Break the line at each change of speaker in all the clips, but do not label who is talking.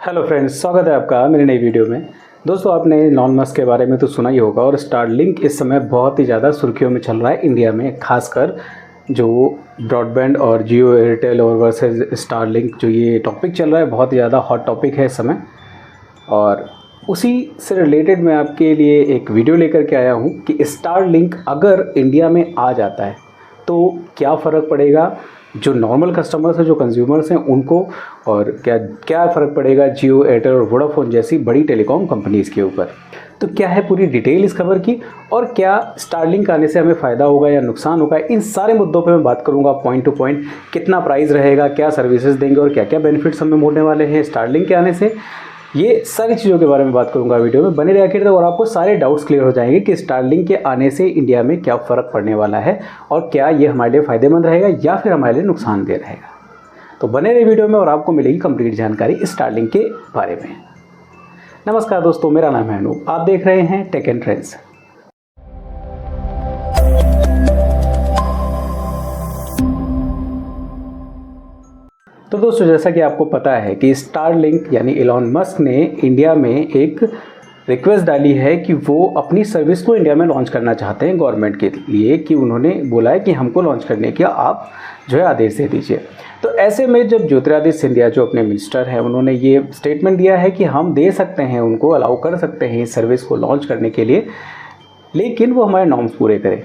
Hello friends, स्वागत है आपका मेरी नई वीडियो में। दोस्तों, आपने इलॉन मस्क के बारे में तो सुना ही होगा और स्टारलिंक इस समय बहुत ही ज़्यादा सुर्खियों में चल रहा है इंडिया में, खासकर जो ब्रॉडबैंड और जियो एयरटेल और वर्सेस स्टारलिंक जो ये टॉपिक चल रहा है, बहुत ही ज़्यादा हॉट टॉपिक है इस समय। और उसी से रिलेटेड मैं आपके लिए एक वीडियो लेकर के आया हूँ कि स्टारलिंक अगर इंडिया में आ जाता है तो क्या फ़र्क पड़ेगा जो नॉर्मल कस्टमर्स हैं, जो कंज्यूमर्स हैं उनको, और क्या फ़र्क पड़ेगा जियो एयरटेल और वोडाफोन जैसी बड़ी टेलीकॉम कंपनीज़ के ऊपर। तो क्या है पूरी डिटेल इस खबर की, और क्या स्टारलिंक आने से हमें फ़ायदा होगा या नुकसान होगा, इन सारे मुद्दों पे मैं बात करूंगा पॉइंट टू पॉइंट। कितना प्राइस रहेगा, क्या सर्विसेज देंगे और क्या क्या बेनिफिट्स हमें मिलने वाले हैं स्टारलिंक के आने से, ये सारी चीज़ों के बारे में बात करूंगा वीडियो में। बने रहिए आखिर तक और आपको सारे डाउट्स क्लियर हो जाएंगे कि स्टारलिंक के आने से इंडिया में क्या फ़र्क पड़ने वाला है और क्या ये हमारे लिए फ़ायदेमंद रहेगा या फिर हमारे लिए नुकसानदेह रहेगा। तो बने रहिए वीडियो में और आपको मिलेगी कंप्लीट जानकारी स्टारलिंक के बारे में। नमस्कार दोस्तों, मेरा नाम है अनूप, आप देख रहे हैं टेक एंड ट्रेंड्स। तो दोस्तों, जैसा कि आपको पता है कि स्टारलिंक यानी इलॉन मस्क ने इंडिया में एक रिक्वेस्ट डाली है कि वो अपनी सर्विस को इंडिया में लॉन्च करना चाहते हैं गवर्नमेंट के लिए, कि उन्होंने बोला है कि हमको लॉन्च करने का आप जो है आदेश दे दीजिए। तो ऐसे में जब ज्योतिरादित्य सिंधिया जो अपने मिनिस्टर हैं, उन्होंने ये स्टेटमेंट दिया है कि हम दे सकते हैं, उनको अलाउ कर सकते हैं इस सर्विस को लॉन्च करने के लिए, लेकिन वो हमारे नॉर्म्स पूरे करें।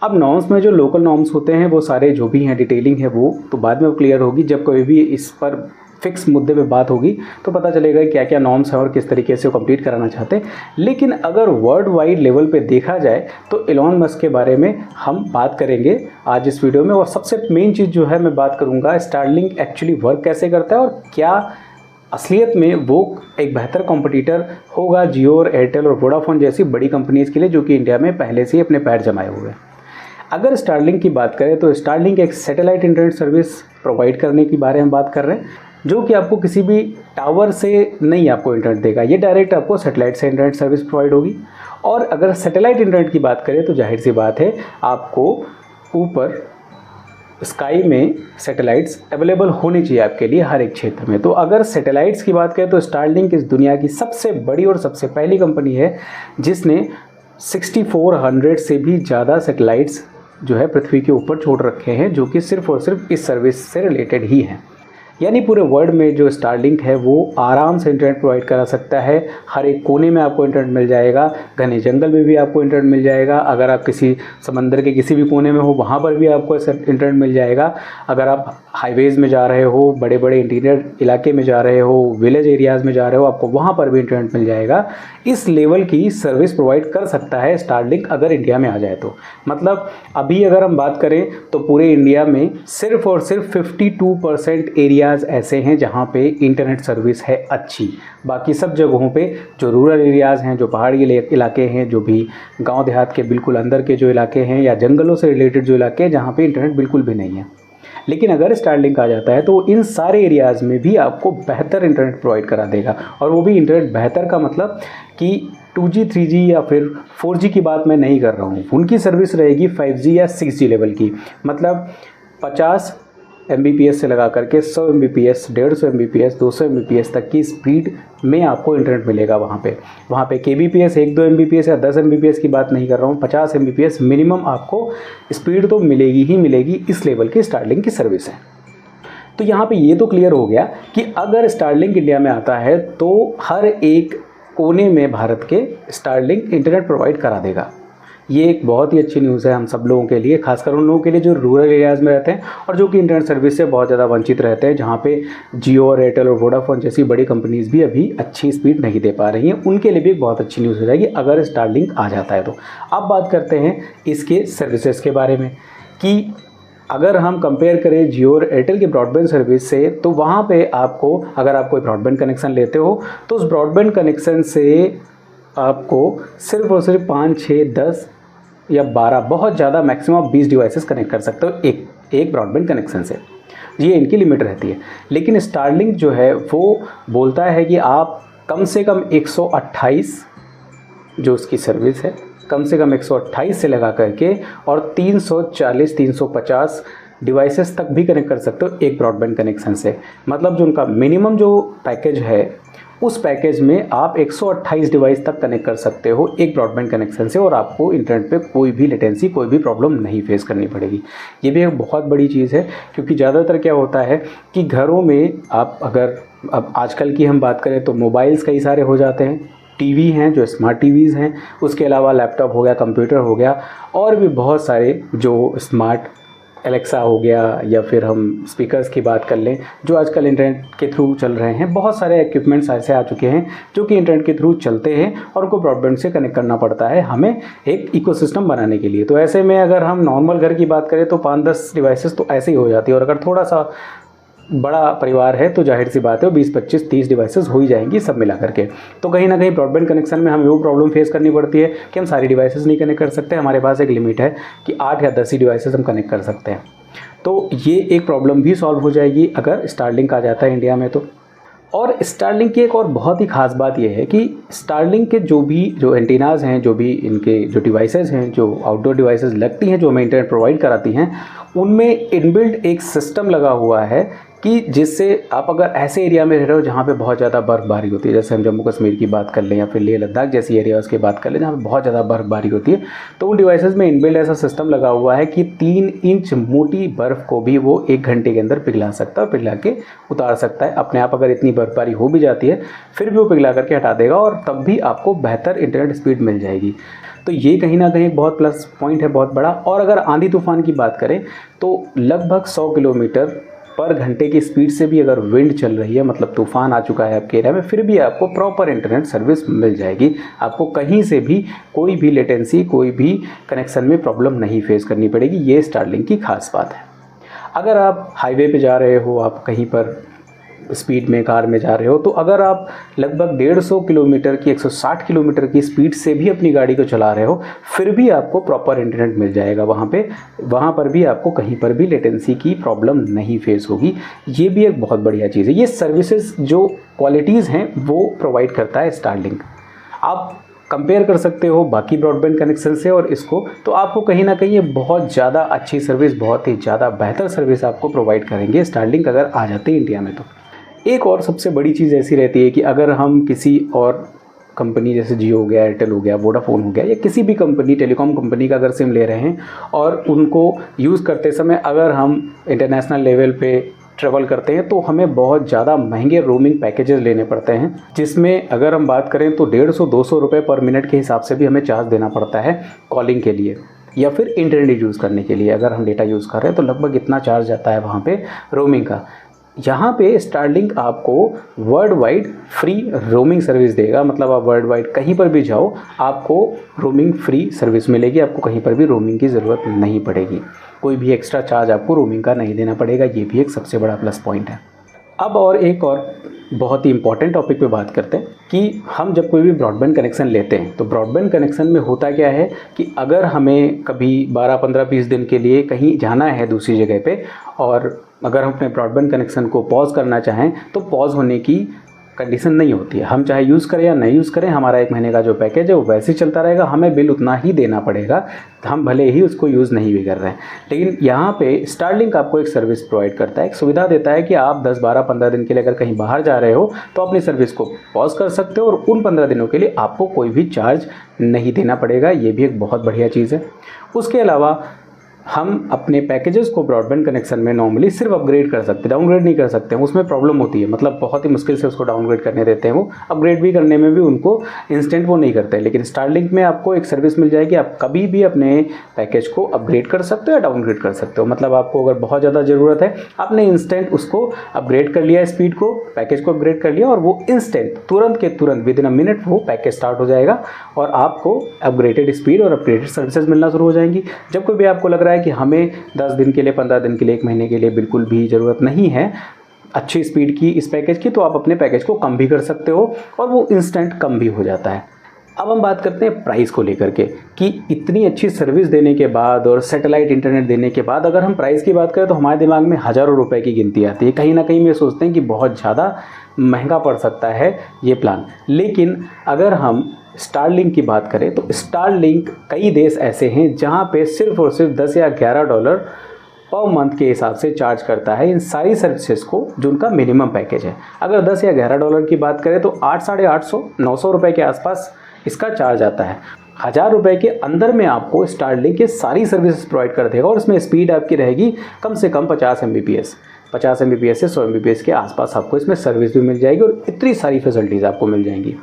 अब नॉर्म्स में जो लोकल नॉर्म्स होते हैं वो सारे जो भी हैं, डिटेलिंग है वो तो बाद में क्लियर होगी। जब कोई भी इस पर फिक्स मुद्दे पे बात होगी तो पता चलेगा क्या क्या नॉर्म्स हैं और किस तरीके से वो कंप्लीट कराना चाहते हैं। लेकिन अगर वर्ल्ड वाइड लेवल पे देखा जाए तो इलॉन मस्क के बारे में हम बात करेंगे आज इस वीडियो में। और सबसे मेन चीज़ जो है मैं बात करूँगा स्टारलिंक एक्चुअली वर्क कैसे करता है और क्या असलियत में वो एक बेहतर कॉम्पिटिटर होगा जियो और एयरटेल और वोडाफोन जैसी बड़ी कंपनीज़ के लिए, जो कि इंडिया में पहले से ही अपने पैर जमाए हुए हैं। अगर स्टारलिंक की बात करें तो स्टारलिंक एक सैटेलाइट इंटरनेट सर्विस प्रोवाइड करने के बारे में बात कर रहे हैं, जो कि आपको किसी भी टावर से नहीं आपको इंटरनेट देगा, ये डायरेक्ट आपको सैटेलाइट से इंटरनेट सर्विस प्रोवाइड होगी। और अगर सैटेलाइट इंटरनेट की बात करें तो जाहिर सी बात है आपको ऊपर स्काई में सैटेलाइट्स अवेलेबल होनी चाहिए आपके लिए हर एक क्षेत्र में। तो अगर सैटेलाइट्स की बात करें तो स्टारलिंक इस दुनिया की सबसे बड़ी और सबसे पहली कंपनी है जिसने 6400 से भी ज़्यादा सैटेलाइट्स जो है पृथ्वी के ऊपर छोड़ रखे हैं, जो कि सिर्फ और सिर्फ इस सर्विस से रिलेटेड ही हैं। यानी पूरे वर्ल्ड में जो स्टारलिंक है वो आराम से इंटरनेट प्रोवाइड करा सकता है। हर एक कोने में आपको इंटरनेट मिल जाएगा, घने जंगल में भी आपको इंटरनेट मिल जाएगा। अगर आप किसी समंदर के किसी भी कोने में हो वहाँ पर भी आपको इंटरनेट मिल जाएगा। अगर आप हाईवेज़ में जा रहे हो, बड़े बड़े इंटीरियर इलाके में जा रहे हो, विलेज एरियाज़ में जा रहे हो, आपको वहाँ पर भी इंटरनेट मिल जाएगा। इस लेवल की सर्विस प्रोवाइड कर सकता है स्टारलिंक अगर इंडिया में आ जाए तो। मतलब अभी अगर हम बात करें तो पूरे इंडिया में सिर्फ और सिर्फ 52% एरिया ऐसे हैं जहां पे इंटरनेट सर्विस है अच्छी। बाकी सब जगहों पे जो रूरल एरियाज़ हैं, जो पहाड़ी इलाके हैं, जो भी गांव देहात के बिल्कुल अंदर के जो इलाके हैं या जंगलों से रिलेटेड जो इलाके हैं जहां पे इंटरनेट बिल्कुल भी नहीं है। लेकिन अगर स्टारलिंक आ जाता है तो इन सारे एरियाज़ में भी आपको बेहतर इंटरनेट प्रोवाइड करा देगा। और वो भी इंटरनेट बेहतर का मतलब कि 2G 3G या फिर 4G की बात मैं नहीं कर रहा हूँ। उनकी सर्विस रहेगी 5G या 6G लेवल की। मतलब 50 Mbps से लगा करके 100 Mbps, 150 Mbps, 200 Mbps तक की स्पीड में आपको इंटरनेट मिलेगा। वहाँ पे kbps 1-2 Mbps या 10 Mbps की बात नहीं कर रहा हूँ, 50 Mbps मिनिमम आपको स्पीड तो मिलेगी ही मिलेगी। इस लेवल की स्टारलिंक की सर्विस है। तो यहाँ पे ये तो क्लियर हो गया कि अगर स्टारलिंक इंडिया में आता है तो हर एक कोने में भारत के स्टारलिंक इंटरनेट प्रोवाइड करा देगा। ये एक बहुत ही अच्छी न्यूज़ है हम सब लोगों के लिए, खासकर उन लोगों के लिए जो रूरल एरियाज़ में रहते हैं और जो कि इंटरनेट सर्विस से बहुत ज़्यादा वंचित रहते हैं, जहाँ पे जियो और एयरटेल और वोडाफोन जैसी बड़ी कंपनीज़ भी अभी अच्छी स्पीड नहीं दे पा रही हैं। उनके लिए भी एक बहुत अच्छी न्यूज़ हो जाएगी अगर स्टारलिंक आ जाता है तो। अब बात करते हैं इसके सर्विसेज के बारे में कि अगर हम कंपेयर करें जियो और एयरटेल की ब्रॉडबैंड सर्विस से, तो वहाँ पे आपको अगर आप कोई ब्रॉडबैंड कनेक्शन लेते हो तो उस ब्रॉडबैंड कनेक्शन से आपको सिर्फ और सिर्फ 5, 6, 10 या 12, बहुत ज़्यादा मैक्सिमम 20 डिवाइसेस कनेक्ट कर सकते हो एक ब्रॉडबैंड कनेक्शन से। ये इनकी लिमिट रहती है। लेकिन स्टारलिंक जो है वो बोलता है कि आप कम से कम 128 जो उसकी सर्विस है, कम से कम 128 से लगा करके और 340, 350 डिवाइसेस तक भी कनेक्ट कर सकते हो एक ब्रॉडबैंड कनेक्शन से। मतलब जो उनका मिनिमम जो पैकेज है उस पैकेज में आप 128 डिवाइस तक कनेक्ट कर सकते हो एक ब्रॉडबैंड कनेक्शन से, और आपको इंटरनेट पे कोई भी लेटेंसी, कोई भी प्रॉब्लम नहीं फेस करनी पड़ेगी। ये भी एक बहुत बड़ी चीज़ है, क्योंकि ज़्यादातर क्या होता है कि घरों में आप अगर अब आजकल की हम बात करें तो मोबाइल्स कई सारे हो जाते हैं, टीवी हैं जो स्मार्ट टीवीज़ हैं, उसके अलावा लैपटॉप हो गया, कंप्यूटर हो गया, और भी बहुत सारे जो स्मार्ट एलेक्सा हो गया, या फिर हम स्पीकर्स की बात कर लें जो आजकल इंटरनेट के थ्रू चल रहे हैं। बहुत सारे इक्विपमेंट्स ऐसे आ चुके हैं जो कि इंटरनेट के थ्रू चलते हैं और उनको ब्रॉडबैंड से कनेक्ट करना पड़ता है हमें एक इकोसिस्टम बनाने के लिए। तो ऐसे में अगर हम नॉर्मल घर की बात करें तो 5-10 डिवाइसेस तो ऐसे ही हो जाती है, और अगर थोड़ा सा बड़ा परिवार है तो जाहिर सी बात है 20, 25, 30 डिवाइसेस हो ही जाएंगी सब मिला करके। तो कहीं ना कहीं ब्रॉडबैंड कनेक्शन में हमें वो प्रॉब्लम फेस करनी पड़ती है कि हम सारी डिवाइसेस नहीं कनेक्ट कर सकते। हमारे पास एक लिमिट है कि 8 या 10 ही डिवाइसेस हम कनेक्ट कर सकते हैं। तो ये एक प्रॉब्लम भी सॉल्व हो जाएगी अगर स्टारलिंक आ जाता है इंडिया में तो। और स्टारलिंक की एक और बहुत ही ख़ास बात यह है कि स्टारलिंक के जो एंटीनाज हैं, जो भी इनके जो डिवाइसेस हैं, जो आउटडोर डिवाइसेस लगती हैं, जो हमें इंटरनेट प्रोवाइड कराती हैं, उनमें इनबिल्ट एक सिस्टम लगा हुआ है कि जिससे आप अगर ऐसे एरिया में रह रहे हो जहाँ पे बहुत ज़्यादा बर्फबारी होती है, जैसे हम जम्मू कश्मीर की बात कर लें या फिर लेह लद्दाख जैसी एरियाज़ की बात कर लें जहाँ पे बहुत ज़्यादा बर्फबारी होती है, तो उन डिवाइसेस में इनबिल्ट ऐसा सिस्टम लगा हुआ है कि 3 इंच मोटी बर्फ़ को भी वो 1 घंटे के अंदर पिघला सकता है और पिघला के उतार सकता है अपने आप। अगर इतनी बर्फबारी हो भी जाती है फिर भी वो पिघला करके हटा देगा, और तब भी आपको बेहतर इंटरनेट स्पीड मिल जाएगी। तो ये कहीं ना कहीं बहुत प्लस पॉइंट है, बहुत बड़ा। और अगर आंधी तूफान की बात करें तो लगभग 100 किलोमीटर पर घंटे की स्पीड से भी अगर विंड चल रही है, मतलब तूफान आ चुका है आपके एरिया में, फिर भी आपको प्रॉपर इंटरनेट सर्विस मिल जाएगी। आपको कहीं से भी कोई भी लेटेंसी, कोई भी कनेक्शन में प्रॉब्लम नहीं फेस करनी पड़ेगी। ये स्टारलिंक की खास बात है। अगर आप हाईवे पे जा रहे हो, आप कहीं पर स्पीड में कार में जा रहे हो, तो अगर आप लगभग 150 किलोमीटर की 160 किलोमीटर की स्पीड से भी अपनी गाड़ी को चला रहे हो, फिर भी आपको प्रॉपर इंटरनेट मिल जाएगा वहाँ पर भी आपको कहीं पर भी लेटेंसी की प्रॉब्लम नहीं फेस होगी। ये भी एक बहुत बढ़िया चीज़ है। ये सर्विसेज जो क्वालिटीज़ हैं वो प्रोवाइड करता है स्टारलिंक। आप कंपेयर कर सकते हो बाकी ब्रॉडबैंड कनेक्शन से और इसको, तो आपको कहीं ना कहीं ये बहुत ज़्यादा अच्छी सर्विस, बहुत ही ज़्यादा बेहतर सर्विस आपको प्रोवाइड करेंगे स्टारलिंक अगर आ जाते हैं इंडिया में। तो एक और सबसे बड़ी चीज़ ऐसी रहती है कि अगर हम किसी और कंपनी जैसे जियो हो गया, एयरटेल हो गया, वोडाफोन हो गया, या किसी भी कंपनी, टेलीकॉम कंपनी का अगर सिम ले रहे हैं और उनको यूज़ करते समय अगर हम इंटरनेशनल लेवल पे ट्रैवल करते हैं तो हमें बहुत ज़्यादा महंगे रोमिंग पैकेजेस लेने पड़ते हैं, जिसमें अगर हम बात करें तो 150-200 रुपये पर मिनट के हिसाब से भी हमें चार्ज देना पड़ता है कॉलिंग के लिए या फिर इंटरनेट यूज़ करने के लिए। अगर हम डेटा यूज़ कर रहे हैं तो लगभग इतना चार्ज जाता है वहाँ पे रोमिंग का। यहाँ पे स्टारलिंक आपको world wide free roaming service देगा। मतलब आप वर्ल्ड वाइड कहीं पर भी जाओ आपको रोमिंग फ्री सर्विस मिलेगी, आपको कहीं पर भी रोमिंग की ज़रूरत नहीं पड़ेगी, कोई भी एक्स्ट्रा चार्ज आपको रोमिंग का नहीं देना पड़ेगा। ये भी एक सबसे बड़ा प्लस पॉइंट है। अब और एक और बहुत ही इंपॉर्टेंट टॉपिक पे बात करते हैं कि हम जब कोई भी ब्रॉडबैंड कनेक्शन लेते हैं तो ब्रॉडबैंड कनेक्शन में होता क्या है कि अगर हमें कभी 12, 15, 20 दिन के लिए कहीं जाना है दूसरी जगह पे, और अगर हम अपने ब्रॉडबैंड कनेक्शन को पॉज करना चाहें तो पॉज होने की कंडीशन नहीं होती है। हम चाहे यूज़ करें या नहीं यूज़ करें, हमारा 1 महीने का जो पैकेज है वो वैसे ही चलता रहेगा, हमें बिल उतना ही देना पड़ेगा, हम भले ही उसको यूज़ नहीं भी कर रहे हैं। लेकिन यहाँ पे स्टारलिंक आपको एक सर्विस प्रोवाइड करता है, एक सुविधा देता है कि आप 10, 12, 15 दिन के लिए अगर कहीं बाहर जा रहे हो तो अपनी सर्विस को पॉज कर सकते हो और उन 15 दिनों के लिए आपको कोई भी चार्ज नहीं देना पड़ेगा। ये भी एक बहुत बढ़िया चीज़ है। उसके अलावा हम अपने पैकेजेस को ब्रॉडबैंड कनेक्शन में नॉर्मली सिर्फ अपग्रेड कर सकते हैं, डाउनग्रेड नहीं कर सकते हैं। उसमें प्रॉब्लम होती है, मतलब बहुत ही मुश्किल से उसको डाउनग्रेड करने देते हैं वो। अपग्रेड भी करने में भी उनको इंस्टेंट वो नहीं करते हैं। लेकिन स्टारलिंक में आपको एक सर्विस मिल जाएगी, आप कभी भी अपने पैकेज को अपग्रेड कर सकते हो या डाउनग्रेड कर सकते हो। मतलब आपको अगर बहुत ज़्यादा ज़रूरत है, आपने इंस्टेंट उसको अपग्रेड कर लिया, स्पीड को, पैकेज को अपग्रेड कर लिया, और वो इंस्टेंट तुरंत के तुरंत विद इन अ मिनट वो पैकेज स्टार्ट हो जाएगा और आपको अपग्रेडेड स्पीड और अपग्रेडेड सर्विसेज मिलना शुरू हो जाएंगी। जब कोई भी आपको लग रहा है कि हमें 10 दिन के लिए, 15 दिन के लिए, 1 महीने के लिए बिल्कुल भी ज़रूरत नहीं है अच्छी स्पीड की इस पैकेज की, तो आप अपने पैकेज को कम भी कर सकते हो और वो इंस्टेंट कम भी हो जाता है। अब हम बात करते हैं प्राइस को लेकर के कि इतनी अच्छी सर्विस देने के बाद और सैटेलाइट इंटरनेट देने के बाद अगर हम प्राइस की बात करें तो हमारे दिमाग में हज़ारों रुपए की गिनती आती है। कहीं ना कहीं ये सोचते हैं कि बहुत ज़्यादा महंगा पड़ सकता है ये प्लान। लेकिन अगर हम स्टारलिंक की बात करें तो स्टारलिंक कई देश ऐसे हैं जहाँ पे सिर्फ और सिर्फ $10 या $11 पर मंथ के हिसाब से चार्ज करता है इन सारी सर्विसेज को, जो उनका मिनिमम पैकेज है। अगर 10 या $11 की बात करें तो 800, 850, 900 रुपये के आसपास इसका चार्ज आता है। 1000 रुपये के अंदर में आपको स्टारलिंक के सारी सर्विसेज प्रोवाइड कर देगा और इसमें स्पीड आपकी रहेगी कम से कम 50 Mbps। 50 Mbps से 100 Mbps के आसपास आपको इसमें सर्विस भी मिल जाएगी और इतनी सारी फैसिलिटीज़ आपको मिल जाएंगी।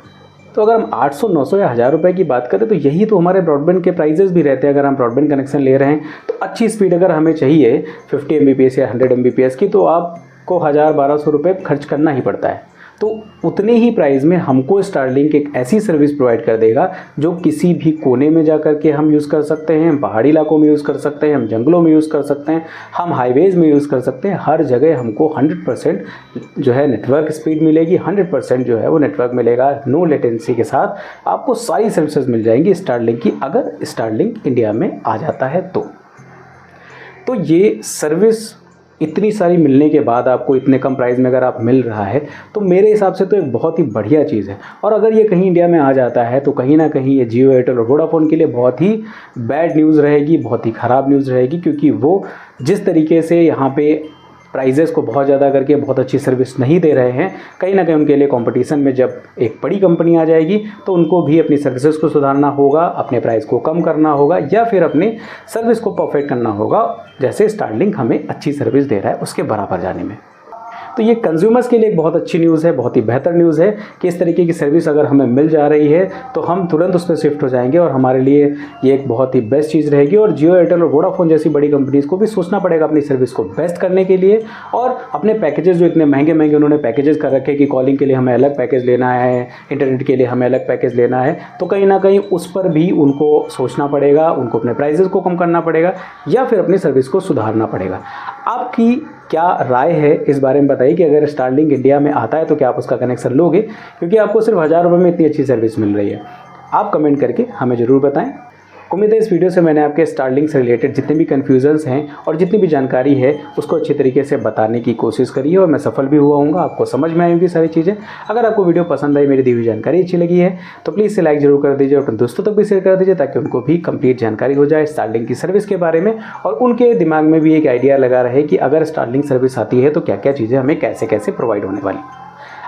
तो अगर हम 800, 900 या 1000 रुपये की बात करें तो यही तो हमारे ब्रॉडबैंड के प्राइजेस भी रहते हैं। अगर हम ब्रॉडबैंड कनेक्शन ले रहे हैं तो अच्छी स्पीड अगर हमें चाहिए 50 Mbps या 100 Mbps की, तो आपको 1000-1200 रुपये खर्च करना ही पड़ता है। तो उतने ही प्राइस में हमको स्टारलिंक एक ऐसी सर्विस प्रोवाइड कर देगा जो किसी भी कोने में जा कर के हम यूज़ कर सकते हैं, हम पहाड़ी इलाकों में यूज़ कर सकते हैं, हम जंगलों में यूज़ कर सकते हैं, हम हाईवेज़ में यूज़ कर सकते हैं। हर जगह हमको 100% जो है नेटवर्क स्पीड मिलेगी, 100% जो है वो नेटवर्क मिलेगा, नो लेटेंसी के साथ आपको सारी सर्विसेज मिल जाएंगी स्टारलिंक की, अगर स्टारलिंक इंडिया में आ जाता है तो ये सर्विस इतनी सारी मिलने के बाद आपको इतने कम प्राइस में अगर आप मिल रहा है तो मेरे हिसाब से तो एक बहुत ही बढ़िया चीज़ है। और अगर ये कहीं इंडिया में आ जाता है तो कहीं ना कहीं ये जियो, एयरटेल और वोडाफोन के लिए बहुत ही बैड न्यूज़ रहेगी, बहुत ही ख़राब न्यूज़ रहेगी, क्योंकि वो जिस तरीके से यहाँ पे प्राइजेस को बहुत ज़्यादा करके बहुत अच्छी सर्विस नहीं दे रहे हैं, कहीं ना कहीं उनके लिए कंपटीशन में जब एक बड़ी कंपनी आ जाएगी तो उनको भी अपनी सर्विसेज को सुधारना होगा, अपने प्राइस को कम करना होगा या फिर अपने सर्विस को परफेक्ट करना होगा, जैसे स्टारलिंक हमें अच्छी सर्विस दे रहा है उसके बराबर जाने में। तो ये कंज्यूमर्स के लिए एक बहुत अच्छी न्यूज़ है, बहुत ही बेहतर न्यूज़ है कि इस तरीके की सर्विस अगर हमें मिल जा रही है तो हम तुरंत उस पर शिफ्ट हो जाएंगे और हमारे लिए ये एक बहुत ही बेस्ट चीज़ रहेगी। और जियो, एयरटेल और वोडाफोन जैसी बड़ी कंपनीज़ को भी सोचना पड़ेगा अपनी सर्विस को बेस्ट करने के लिए, और अपने पैकेजेस जो इतने महंगे महंगे उन्होंने पैकेजेस कर रखे कि कॉलिंग के लिए हमें अलग पैकेज लेना है, इंटरनेट के लिए हमें अलग पैकेज लेना है, तो कहीं ना कहीं उस पर भी उनको सोचना पड़ेगा, उनको अपने प्राइजेस को कम करना पड़ेगा या फिर अपनी सर्विस को सुधारना पड़ेगा। आपकी क्या राय है इस बारे में बताइए कि अगर स्टारलिंक इंडिया में आता है तो क्या आप उसका कनेक्शन लोगे, क्योंकि आपको सिर्फ 1000 रुपये में इतनी अच्छी सर्विस मिल रही है। आप कमेंट करके हमें ज़रूर बताएं। उम्मीद है इस वीडियो से मैंने आपके स्टारलिंक से रिलेटेड जितने भी कन्फ्यूजन्स हैं और जितनी भी जानकारी है उसको अच्छी तरीके से बताने की कोशिश करी है और मैं सफल भी हुआ हूँगा। आपको समझ में आई होंगी सारी चीज़ें। अगर आपको वीडियो पसंद आई, मेरी दी हुई जानकारी अच्छी लगी है तो प्लीज़ इसे लाइक जरूर कर दीजिए और अपने दोस्तों तक भी शेयर कर दीजिए ताकि उनको भी कंप्लीट जानकारी हो जाए स्टारलिंक की सर्विस के बारे में और उनके दिमाग में भी एक आइडिया लगा रहे कि अगर स्टारलिंक सर्विस आती है तो क्या क्या चीज़ें हमें कैसे कैसे प्रोवाइड होने वाली।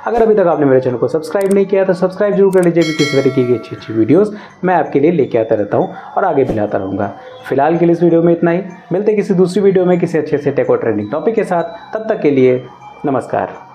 अगर अभी तक आपने मेरे चैनल को सब्सक्राइब नहीं किया तो सब्सक्राइब जरूर कर लीजिए, क्योंकि इस तरीके की अच्छी अच्छी वीडियोस मैं आपके लिए लेके आता रहता हूं और आगे भी लाता रहूँगा। फिलहाल के लिए इस वीडियो में इतना ही। मिलते हैं किसी दूसरी वीडियो में किसी अच्छे से टेक और ट्रेंडिंग टॉपिक के साथ। तब तक के लिए नमस्कार।